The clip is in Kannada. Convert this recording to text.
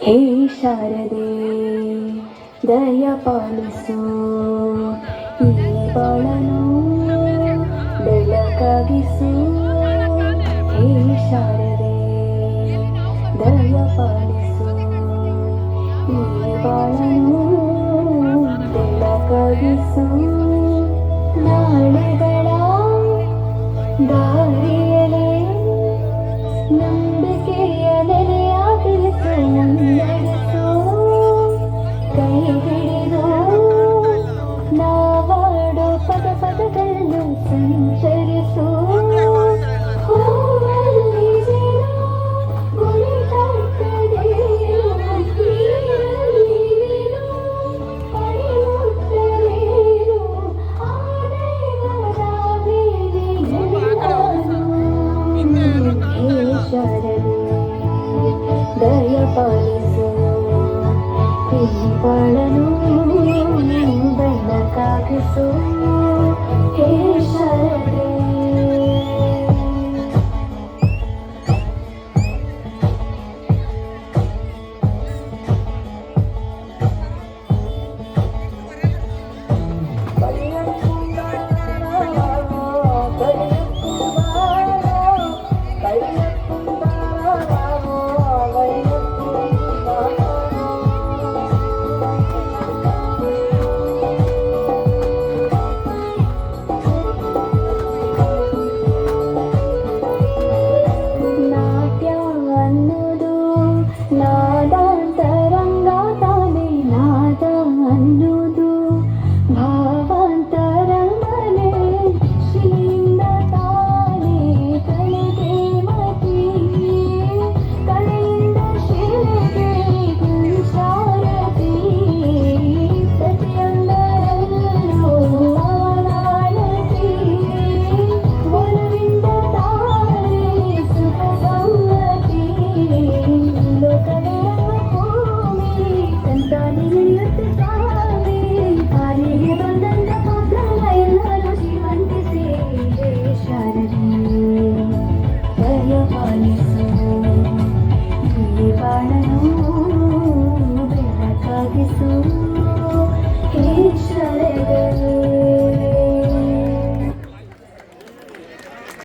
ಹೇ ಶಾರದೆ ದಯ ಪಾಲಿಸು, ಈ ಬಾಳನು ಬೆಳಕಾಗಿಸು. ಹೇ ಶಾರದೆ ದಯ ಪಾಲಿಸು, ಈ ಬಾಳನು ಬೆಳಕಾಗಿಸು. ನಾಳೆಗಳ ದಾರಿಯಲೇ ನಂಬಿಕೆಯ ನೆಲೆಯಾಗಿರಿಸು, ಮುನ್ನಡೆಸು. ಕೈ ಹಿಡಿದು ನಾವಾಡೋ ಪದ ಪದಗಳನ್ನು ಸಂಚರಿಸು. ಹೂವಲ್ಲಿ ಜೇನು ಕುಣಿದಾಡ್ತದೇನು, ನೀರಲ್ಲಿ ಮೀನು ಪಡೆಯುತ್ತಲೇನು, ಆ ದೈವದ ಮೇಲೆ ಎಲ್ಲಾನು. ಹೇ ಶಾರದೆ ದಯ ಪಾಲಿಸು, ಈ ಬಾಳನು ಬೆಳಕಾಗಿಸು.